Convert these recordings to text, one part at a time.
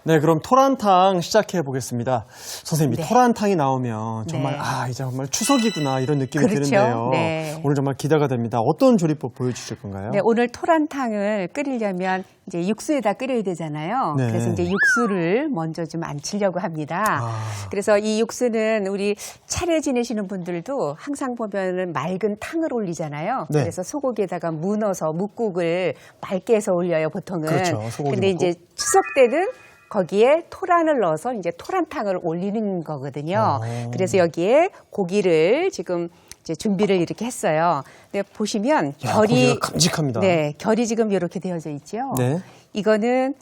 네, 그럼 토란탕 시작해 보겠습니다. 선생님, 네. 토란탕이 나오면 정말 네. 이제 정말 추석이구나 이런 느낌이 그렇죠. 드는데요. 네. 오늘 정말 기대가 됩니다. 어떤 조리법 보여주실 건가요? 네, 오늘 토란탕을 끓이려면 이제 육수에다 끓여야 되잖아요. 네. 그래서 이제 육수를 먼저 좀 안치려고 합니다. 그래서 이 육수는 우리 차례 지내시는 분들도 항상 보면은 맑은 탕을 올리잖아요. 네. 그래서 소고기에다가 무 넣어서 묵국을 맑게 해서 올려요, 보통은. 그렇죠, 소고기 근데 묵국. 이제 추석 때는 거기에 토란을 넣어서 이제 토란탕을 올리는 거거든요. 그래서 여기에 고기를 지금 이제 준비를 이렇게 했어요. 근데 보시면 결이 고기가 큼직합니다. 네, 결이 지금 이렇게 되어져 있죠. 네. 이거는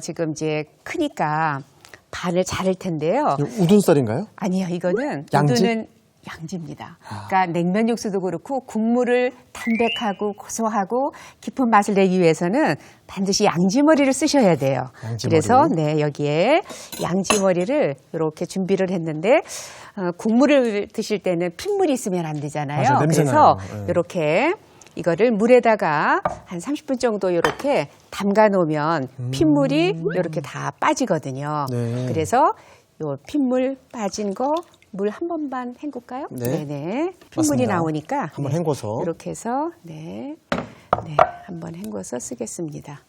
지금 이제 크니까 반을 자를 텐데요. 이거 우둔살인가요? 아니요, 이거는 양지? 우두는 양지입니다. 그러니까 냉면 육수도 그렇고 국물을 담백하고 고소하고 깊은 맛을 내기 위해서는 반드시 양지머리를 쓰셔야 돼요. 양지머리. 그래서 네, 여기에 양지머리를 이렇게 준비를 했는데 국물을 드실 때는 핏물이 있으면 안 되잖아요. 맞아요, 냄새 그래서 나요. 네. 이렇게 이거를 물에다가 한 30분 정도 이렇게 담가 놓으면 핏물이 이렇게 다 빠지거든요. 네. 그래서 요 핏물 빠진 거 물 한 번만 헹굴까요? 네. 네네. 핏물이 맞습니다. 나오니까 한번 헹궈서. 이렇게 해서 네, 한번 헹궈서 쓰겠습니다.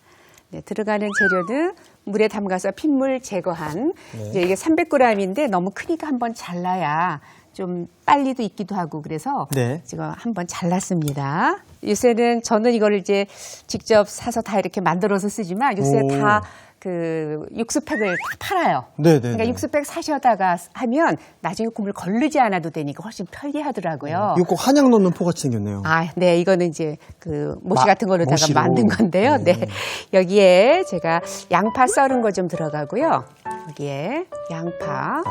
네, 들어가는 재료는 물에 담가서 핏물 제거한 이제 이게 300g인데 너무 크니까 한번 잘라야 좀 빨리도 익기도 하고 그래서 네. 지금 한번 잘랐습니다. 요새는 저는 이걸 이제 직접 사서 다 이렇게 만들어서 쓰지만 요새 오. 다 그 육수팩을 다 팔아요. 네네. 그러니까 육수팩 사셔다가 하면 나중에 국물 걸르지 않아도 되니까 훨씬 편리하더라고요. 이거 꼭 한약 넣는 포 같이 생겼네요. 네, 이거는 이제 그 모시 같은 걸로다가 모시로. 만든 건데요. 네. 여기에 제가 양파 썰은 거 좀 들어가고요. 여기에 양파.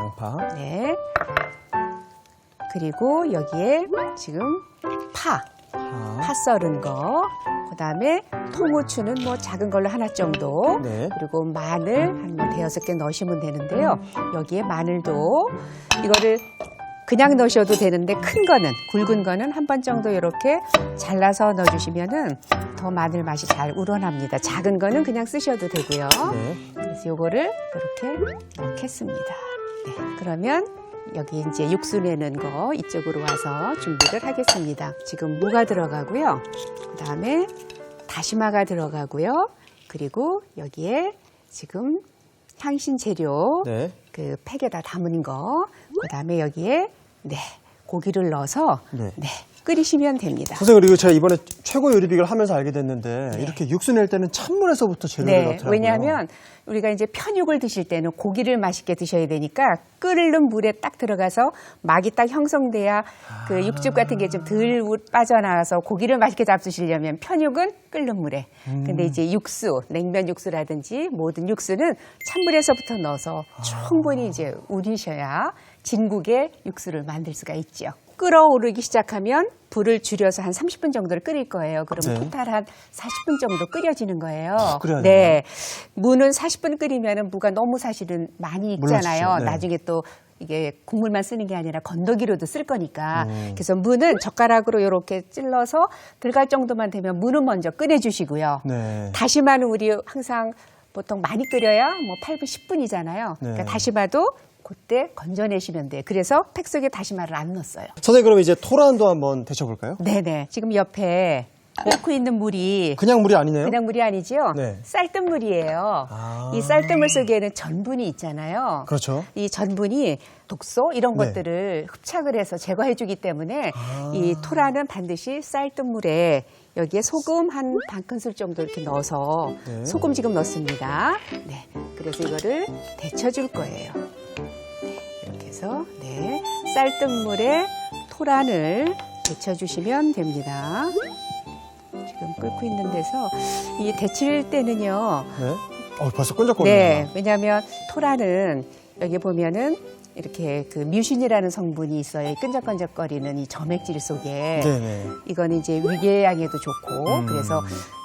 네. 그리고 여기에 지금 파 썰은 거. 그다음에 통후추는 뭐 작은 걸로 하나 정도. 네. 그리고 마늘 한 뭐 대여섯 개 넣으시면 되는데요. 여기에 마늘도 이거를 그냥 넣으셔도 되는데 큰 거는 굵은 거는 한 번 정도 이렇게 잘라서 넣어주시면은 더 마늘 맛이 잘 우러납니다. 작은 거는 그냥 쓰셔도 되고요. 네. 그래서 요거를 이렇게 넣겠습니다. 네, 그러면 여기 이제 육수 내는 거 이쪽으로 와서 준비를 하겠습니다. 지금 무가 들어가고요. 그다음에 다시마가 들어가고요. 그리고 여기에 지금 향신 재료 네. 그 팩에다 담은 거. 그다음에 여기에 네, 고기를 넣어서 네. 끓이시면 됩니다. 선생님, 그리고 제가 이번에 최고 요리비결 하면서 알게 됐는데 이렇게 육수 낼 때는 찬물에서부터 재료를 네, 넣더라고요. 왜냐하면 우리가 이제 편육을 드실 때는 고기를 맛있게 드셔야 되니까 끓는 물에 딱 들어가서 막이 딱 형성돼야 그 육즙 같은 게 좀 덜 빠져나와서 고기를 맛있게 잡수시려면 편육은 끓는 물에. 근데 이제 육수, 냉면 육수라든지 모든 육수는 찬물에서부터 넣어서 충분히 이제 우리셔야 진국의 육수를 만들 수가 있죠. 끓어오르기 시작하면 불을 줄여서 한 30분 정도를 끓일 거예요. 그러면 네. 토탈 한 40분 정도 끓여지는 거예요. 끓여야 네. 무는 40분 끓이면 무가 너무 사실은 많이 익잖아요. 물러지죠. 네. 나중에 또 이게 국물만 쓰는 게 아니라 건더기로도 쓸 거니까. 그래서 무는 젓가락으로 이렇게 찔러서 들어갈 정도만 되면 무는 먼저 꺼내주시고요. 네. 다시마는 우리 항상 보통 많이 끓여야 뭐 8분, 10분이잖아요. 그러니까 네. 다시마도 그때 건져내시면 돼요. 그래서 팩 속에 다시마를 안 넣었어요. 선생님, 그럼 이제 토란도 한번 데쳐볼까요? 네네. 지금 옆에 끓고 있는 물이 그냥 물이 아니네요? 그냥 물이 아니죠? 네. 쌀뜨물이에요. 이 쌀뜨물 속에는 전분이 있잖아요. 그렇죠. 이 전분이 독소 이런 네. 것들을 흡착을 해서 제거해주기 때문에 이 토란은 반드시 쌀뜨물에 여기에 소금 한 반 큰술 정도 이렇게 넣어서 네. 소금 지금 넣습니다. 네. 그래서 이거를 데쳐줄 거예요. 네. 이렇게 해서 네. 쌀뜨물에 토란을 데쳐주시면 됩니다. 지금 끓고 있는 데서 이 데칠 때는요. 네. 벌써 끈적거리네요. 네, 왜냐하면 토란은 여기 보면은 이렇게 그 뮤신이라는 성분이 있어요. 이 끈적끈적거리는 이 점액질 속에. 네네. 이거는 이제 위궤양에도 좋고 그래서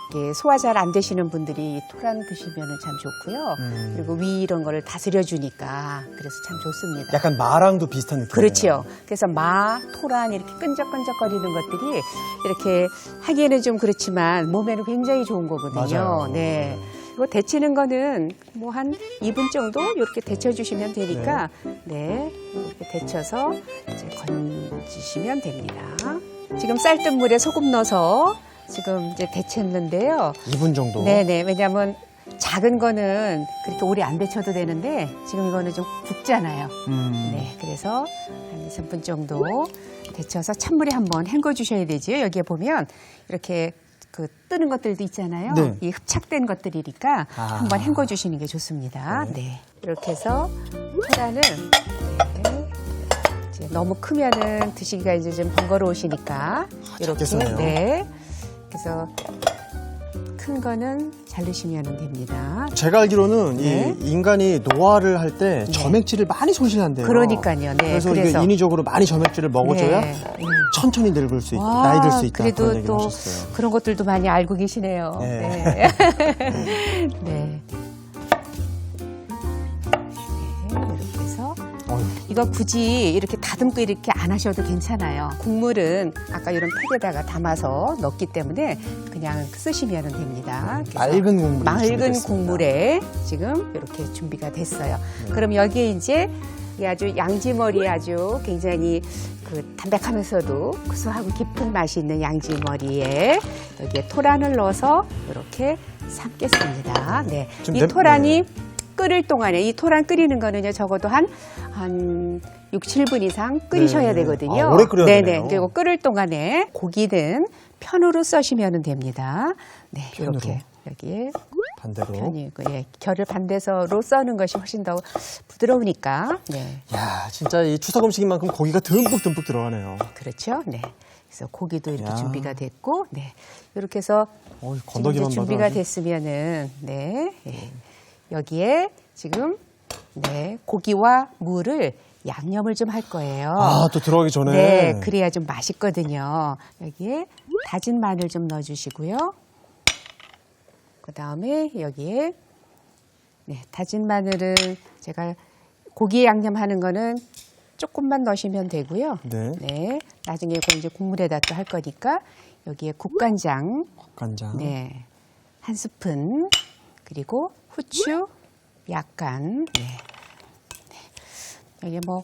이렇게 소화 잘 안 되시는 분들이 토란 드시면은 참 좋고요. 그리고 위 이런 거를 다스려 주니까 그래서 참 좋습니다. 약간 마랑도 비슷한 느낌이에요. 그렇죠. 그래서 마, 토란 이렇게 끈적끈적거리는 것들이 이렇게 하기에는 좀 그렇지만 몸에는 굉장히 좋은 거거든요. 맞아요. 네. 그리고 데치는 거는 뭐 한 2분 정도 이렇게 데쳐주시면 되니까 네, 이렇게 데쳐서 이제 건지시면 됩니다. 지금 쌀뜨물에 소금 넣어서 지금 이제 데쳤는데요. 2분 정도? 네네. 왜냐하면 작은 거는 그렇게 오래 안 데쳐도 되는데 지금 이거는 좀 굵잖아요. 네, 그래서 한 2, 3분 정도 데쳐서 찬물에 한번 헹궈 주셔야 되죠. 여기에 보면 이렇게 그 뜨는 것들도 있잖아요. 네. 이 흡착된 것들이니까 한번 헹궈 주시는 게 좋습니다. 네. 이렇게 해서 토란을 네. 이제 너무 크면은 드시기가 이제 좀 번거로우시니까 이렇게 작겠어요. 네. 그래서 큰 거는 자르시면 됩니다. 제가 알기로는 네. 이 인간이 노화를 할 때 점액질을 많이 손실한대요. 그러니까요. 네. 그래서 이게 인위적으로 많이 점액질을 먹어줘야 네. 천천히 늙을 수 있다, 와, 나이 들 수 있다. 그래도 그런 얘기를 또 하셨어요. 그런 것들도 많이 알고 계시네요. 네. 네. 네. 네, 이렇게 해서 어휴. 이거 굳이 이렇게 다듬고 이렇게 안 하셔도 괜찮아요. 국물은 아까 이런 팩에다가 담아서 넣기 때문에 그냥 쓰시면 됩니다. 그래서 맑은 국물이 맑은 준비됐습니다. 국물에 지금 이렇게 준비가 됐어요. 그럼 여기에 이제 이 아주 양지머리 아주 굉장히 그 담백하면서도 구수하고 깊은 맛이 있는 양지머리에 여기에 토란을 넣어서 이렇게 삶겠습니다. 네. 지금 이 토란이 끓일 동안에 이 토란 끓이는 거는요 적어도 한 6, 7분 이상 끓이셔야 네. 되거든요. 아, 오래 끓여야 네네. 되네요. 그리고 끓일 동안에 고기는 편으로 써시면 됩니다. 네, 편으로. 이렇게 여기에 반대로. 편이 예, 결을 반대서로 써는 것이 훨씬 더 부드러우니까. 네, 야, 진짜 이 추석 음식인 만큼 고기가 듬뿍 들어가네요. 그렇죠. 네. 그래서 고기도 이렇게 야. 준비가 됐고, 네, 이렇게 해서 지금 건더기만 이제 준비가 봐도 아주- 됐으면은 네, 예. 여기에 지금 네 고기와 무를 양념을 좀 할 거예요. 아, 또 들어가기 전에. 네, 그래야 좀 맛있거든요. 여기에 다진 마늘 좀 넣어주시고요. 그 다음에 여기에 네, 다진 마늘은 제가 고기 양념하는 거는 조금만 넣으시면 되고요. 네. 네, 나중에 이거 이제 국물에다 또 할 거니까 여기에 국간장, 간장. 네, 한 스푼 그리고 후추 약간. 네. 네. 이게 뭐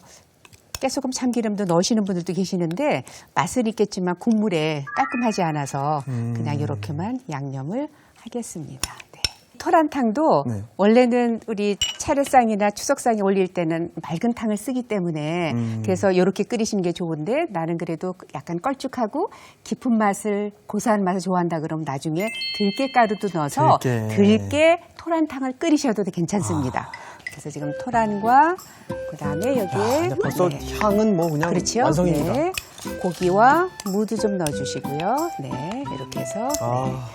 깨소금 참기름도 넣으시는 분들도 계시는데 맛은 있겠지만 국물에 깔끔하지 않아서 그냥 이렇게만 양념을 하겠습니다. 네. 토란탕도 네. 원래는 우리 차례상이나 추석상에 올릴 때는 맑은 탕을 쓰기 때문에 그래서 이렇게 끓이시는 게 좋은데 나는 그래도 약간 걸쭉하고 깊은 맛을 고소한 맛을 좋아한다 그러면 나중에 들깨가루도 넣어서 들깨 토란탕을 끓이셔도 괜찮습니다. 그래서 지금 토란과 그다음에 여기에 야, 벌써 네. 향은 뭐 그냥 그렇죠. 완성입니다. 네. 고기와 무도 좀 넣어주시고요. 네, 이렇게 해서 아,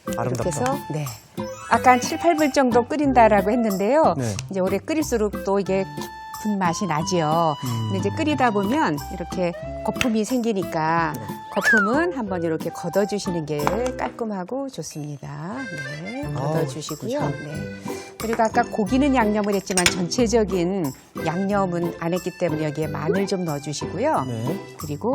이렇게 아름답다. 해서 네. 아까 한 7, 8분 정도 끓인다라고 했는데요. 네. 이제 오래 끓일수록 또 이게 깊은 맛이 나지요. 근데 이제 끓이다 보면 이렇게 거품이 생기니까 거품은 한번 이렇게 걷어주시는 게 깔끔하고 좋습니다. 네, 걷어주시고요. 참. 네. 그리고 아까 고기는 양념을 했지만 전체적인 양념은 안 했기 때문에 여기에 마늘 좀 넣어주시고요. 네. 그리고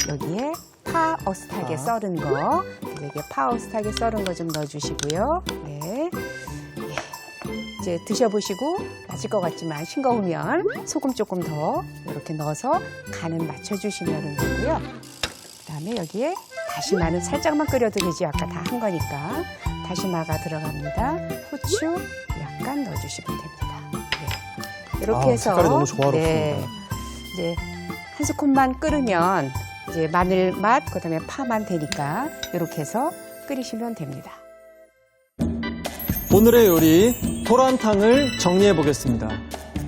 여기에 파 어슷하게 썰은 거, 그래서 여기에 파 어슷하게 썰은 거 좀 넣어주시고요. 네. 이제 드셔보시고 아실 것 같지만 싱거우면 소금 조금 더 이렇게 넣어서 간은 맞춰주시면 되고요. 그다음에 여기에 다시마는 살짝만 끓여도 되지 아까 다 한 거니까 다시마가 들어갑니다. 후추 약간 넣어주시면 됩니다. 네. 이렇게 해서 색깔이 너무 조화롭습니다. 네. 이제 한 스푼만 끓으면 이제 마늘 맛 그다음에 파만 되니까 이렇게 해서 끓이시면 됩니다. 오늘의 요리 토란탕을 정리해 보겠습니다.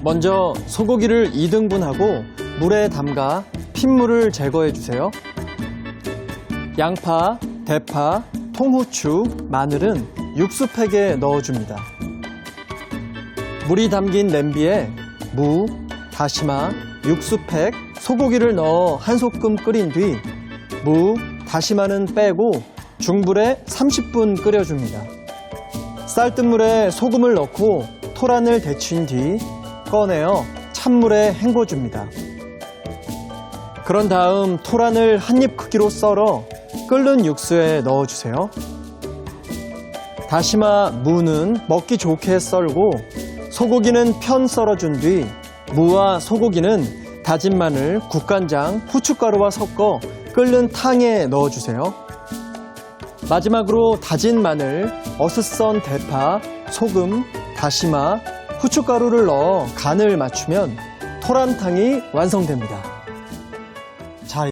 먼저 소고기를 2등분하고 물에 담가 핏물을 제거해 주세요. 양파, 대파, 통후추, 마늘은 육수팩에 넣어줍니다. 물이 담긴 냄비에 무, 다시마, 육수팩, 소고기를 넣어 한 소끔 끓인 뒤 무, 다시마는 빼고 중불에 30분 끓여줍니다. 쌀뜨물에 소금을 넣고 토란을 데친 뒤 꺼내어 찬물에 헹궈줍니다. 그런 다음 토란을 한 입 크기로 썰어 끓는 육수에 넣어주세요. 다시마, 무는 먹기 좋게 썰고 소고기는 편 썰어준 뒤 무와 소고기는 다진 마늘, 국간장, 후춧가루와 섞어 끓는 탕에 넣어주세요. 마지막으로 다진 마늘, 어슷썬 대파, 소금, 다시마, 후춧가루를 넣어 간을 맞추면 토란탕이 완성됩니다.